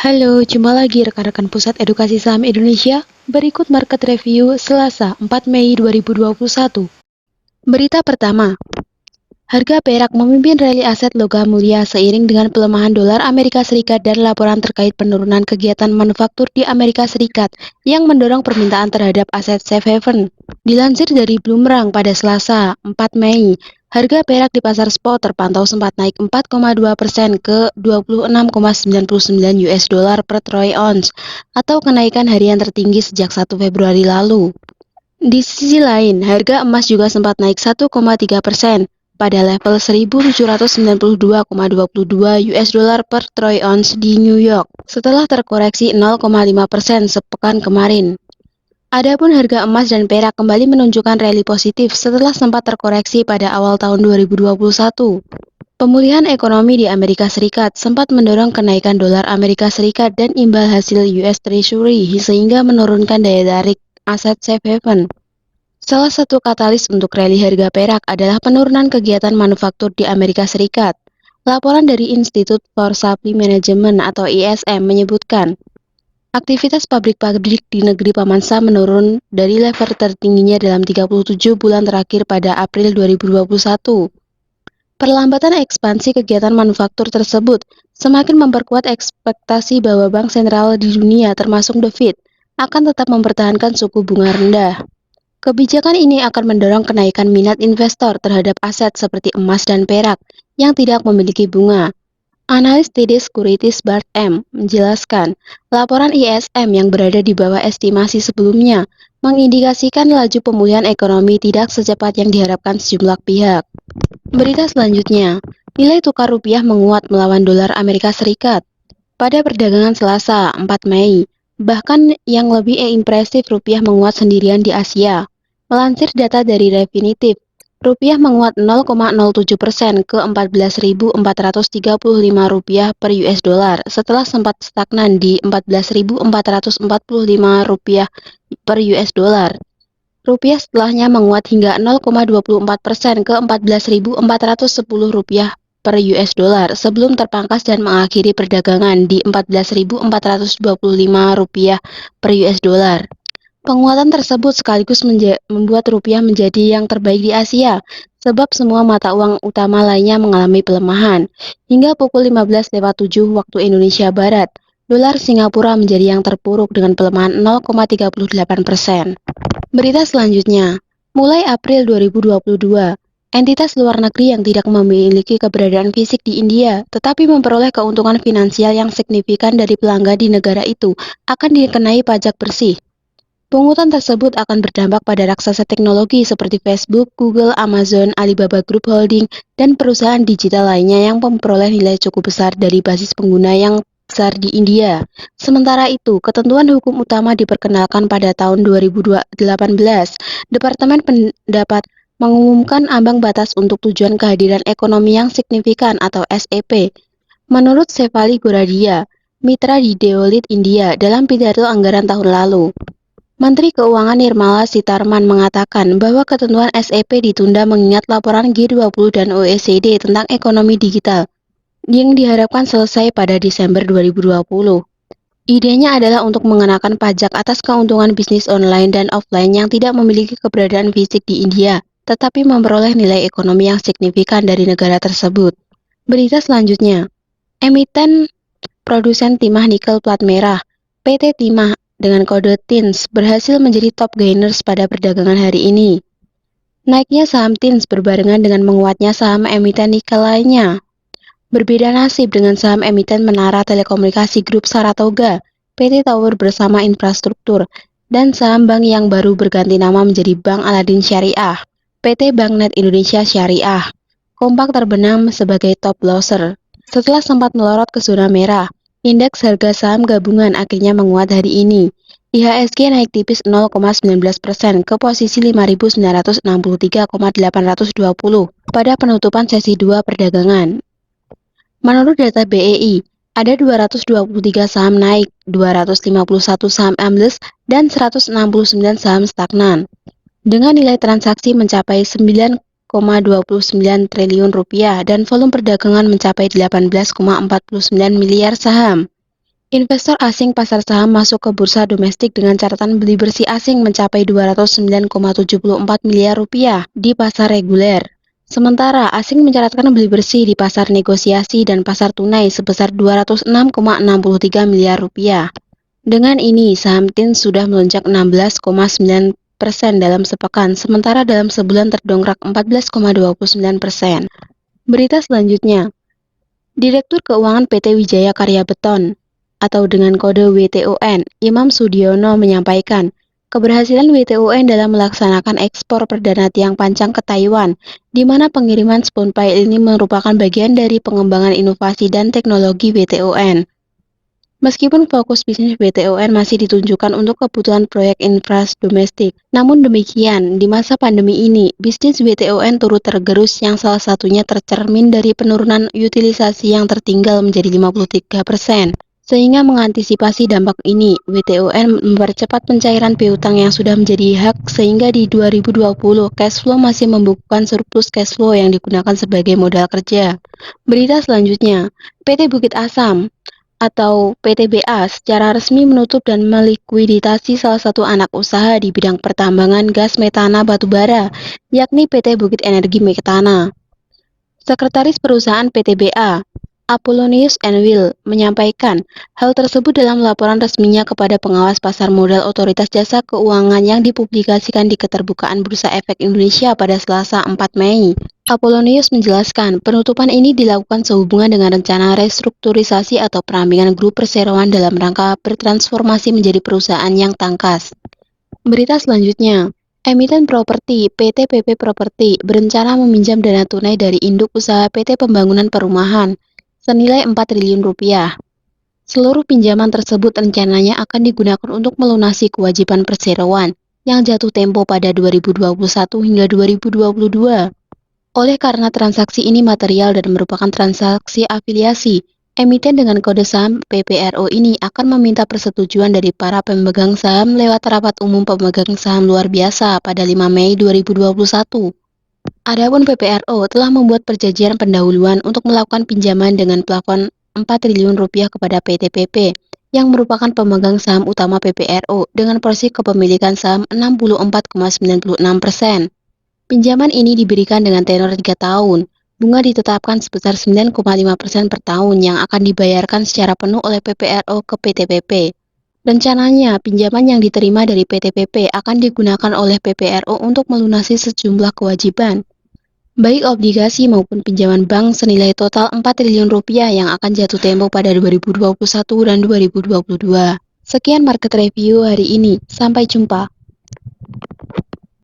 Halo, jumpa lagi rekan-rekan Pusat Edukasi Saham Indonesia. Berikut market review Selasa 4 Mei 2021. Berita pertama, harga perak memimpin rally aset logam mulia seiring dengan pelemahan dolar Amerika Serikat dan laporan terkait penurunan kegiatan manufaktur di Amerika Serikat yang mendorong permintaan terhadap aset safe haven. Dilansir dari Bloomberg pada Selasa 4 Mei, harga perak di pasar spot terpantau sempat naik 4,2% ke 26,99 US dollar per troy ounce atau kenaikan harian tertinggi sejak 1 Februari lalu. Di sisi lain, harga emas juga sempat naik 1,3% pada level 1.792,22 US dollar per troy ounce di New York setelah terkoreksi 0,5% sepekan kemarin. Adapun harga emas dan perak kembali menunjukkan rally positif setelah sempat terkoreksi pada awal tahun 2021. Pemulihan ekonomi di Amerika Serikat sempat mendorong kenaikan dolar Amerika Serikat dan imbal hasil US Treasury sehingga menurunkan daya tarik aset safe haven. Salah satu katalis untuk rally harga perak adalah penurunan kegiatan manufaktur di Amerika Serikat. Laporan dari Institute for Supply Management atau ISM menyebutkan, aktivitas pabrik-pabrik di negeri Paman Sam menurun dari level tertingginya dalam 37 bulan terakhir pada April 2021. Perlambatan ekspansi kegiatan manufaktur tersebut semakin memperkuat ekspektasi bahwa bank sentral di dunia termasuk The Fed akan tetap mempertahankan suku bunga rendah. Kebijakan ini akan mendorong kenaikan minat investor terhadap aset seperti emas dan perak yang tidak memiliki bunga. Analis TD Securities Bart M. menjelaskan, laporan ISM yang berada di bawah estimasi sebelumnya mengindikasikan laju pemulihan ekonomi tidak secepat yang diharapkan sejumlah pihak. Berita selanjutnya, nilai tukar rupiah menguat melawan dolar Amerika Serikat. Pada perdagangan Selasa 4 Mei, bahkan yang lebih impresif rupiah menguat sendirian di Asia. Melansir data dari Refinitiv, rupiah menguat 0,07% ke 14.435 rupiah per US dollar setelah sempat stagnan di 14.445 rupiah per US dollar. Rupiah setelahnya menguat hingga 0,24% ke 14.410 rupiah per US dollar sebelum terpangkas dan mengakhiri perdagangan di 14.425 rupiah per US dollar. Penguatan tersebut sekaligus membuat rupiah menjadi yang terbaik di Asia, sebab semua mata uang utama lainnya mengalami pelemahan. Hingga pukul 15.07 waktu Indonesia Barat, dolar Singapura menjadi yang terpuruk dengan pelemahan 0,38%. Berita selanjutnya, mulai April 2022, entitas luar negeri yang tidak memiliki keberadaan fisik di India tetapi memperoleh keuntungan finansial yang signifikan dari pelanggan di negara itu akan dikenai pajak bersih. Pungutan tersebut akan berdampak pada raksasa teknologi seperti Facebook, Google, Amazon, Alibaba Group Holding, dan perusahaan digital lainnya yang memperoleh nilai cukup besar dari basis pengguna yang besar di India. Sementara itu, ketentuan hukum utama diperkenalkan pada tahun 2018. Departemen Pendapat mengumumkan ambang batas untuk tujuan kehadiran ekonomi yang signifikan atau SEP. Menurut Sefali Goradia, mitra di Deloitte India dalam pidato anggaran tahun lalu, Menteri Keuangan Nirmala Sitharaman mengatakan bahwa ketentuan SEP ditunda mengingat laporan G20 dan OECD tentang ekonomi digital yang diharapkan selesai pada Desember 2020. Idenya adalah untuk mengenakan pajak atas keuntungan bisnis online dan offline yang tidak memiliki keberadaan fisik di India, tetapi memperoleh nilai ekonomi yang signifikan dari negara tersebut. Berita selanjutnya, emiten produsen timah nikel plat merah, PT Timah dengan kode TINS berhasil menjadi top gainers pada perdagangan hari ini. Naiknya saham TINS berbarengan dengan menguatnya saham emiten nikel lainnya. Berbeda nasib dengan saham emiten Menara Telekomunikasi Grup Saratoga, PT Tower Bersama Infrastruktur, dan saham bank yang baru berganti nama menjadi Bank Aladin Syariah, PT Banknet Indonesia Syariah. Kompak terbenam sebagai top loser. Setelah sempat melorot ke zona merah, indeks harga saham gabungan akhirnya menguat hari ini. IHSG naik tipis 0,19% ke posisi 5.963,820 pada penutupan sesi 2 perdagangan. Menurut data BEI, ada 223 saham naik, 251 saham ambles, dan 169 saham stagnan. Dengan nilai transaksi mencapai 9,29 triliun rupiah dan volume perdagangan mencapai 18,49 miliar saham. Investor asing pasar saham masuk ke bursa domestik dengan catatan beli bersih asing mencapai 209,74 miliar rupiah di pasar reguler. Sementara asing mencatatkan beli bersih di pasar negosiasi dan pasar tunai sebesar 206,63 miliar rupiah. Dengan ini, saham TIN sudah melonjak 16,9% dalam sepekan, sementara dalam sebulan terdongkrak 14,29%. Berita selanjutnya, Direktur Keuangan PT Wijaya Karya Beton atau dengan kode WTON, Imam Sudiono menyampaikan, keberhasilan WTON dalam melaksanakan ekspor perdana tiang pancang ke Taiwan, di mana pengiriman spon pile ini merupakan bagian dari pengembangan inovasi dan teknologi WTON. Meskipun fokus bisnis WTON masih ditunjukkan untuk kebutuhan proyek infrastruktur domestik, namun demikian, di masa pandemi ini, bisnis WTON turut tergerus yang salah satunya tercermin dari penurunan utilisasi yang tertinggal menjadi 53%. Sehingga mengantisipasi dampak ini, WTON mempercepat pencairan piutang yang sudah menjadi hak sehingga di 2020 cash flow masih membukukan surplus cash flow yang digunakan sebagai modal kerja. Berita selanjutnya, PT Bukit Asam atau PTBA secara resmi menutup dan melikuiditasi salah satu anak usaha di bidang pertambangan gas metana batubara, yakni PT Bukit Energi Metana. Sekretaris Perusahaan PTBA, Apollonius Enwil, menyampaikan hal tersebut dalam laporan resminya kepada pengawas pasar modal Otoritas Jasa Keuangan yang dipublikasikan di Keterbukaan Bursa Efek Indonesia pada Selasa 4 Mei. Apollonius menjelaskan, penutupan ini dilakukan sehubungan dengan rencana restrukturisasi atau perampingan grup perseroan dalam rangka bertransformasi menjadi perusahaan yang tangkas. Berita selanjutnya, emiten properti PT PP Properti berencana meminjam dana tunai dari induk usaha PT Pembangunan Perumahan senilai 4 triliun rupiah. Seluruh pinjaman tersebut rencananya akan digunakan untuk melunasi kewajiban perseroan yang jatuh tempo pada 2021 hingga 2022. Oleh karena transaksi ini material dan merupakan transaksi afiliasi, emiten dengan kode saham PPRO ini akan meminta persetujuan dari para pemegang saham lewat rapat umum pemegang saham luar biasa pada 5 Mei 2021. Adapun PPRO telah membuat perjanjian pendahuluan untuk melakukan pinjaman dengan plafon 4 triliun rupiah kepada PT PP yang merupakan pemegang saham utama PPRO dengan porsi kepemilikan saham 64,96%. Pinjaman ini diberikan dengan tenor 3 tahun. Bunga ditetapkan sebesar 9,5% per tahun yang akan dibayarkan secara penuh oleh PPRO ke PT PP. Rencananya, pinjaman yang diterima dari PT PP akan digunakan oleh PPRO untuk melunasi sejumlah kewajiban, baik obligasi maupun pinjaman bank senilai total 4 triliun rupiah yang akan jatuh tempo pada 2021 dan 2022. Sekian market review hari ini, sampai jumpa.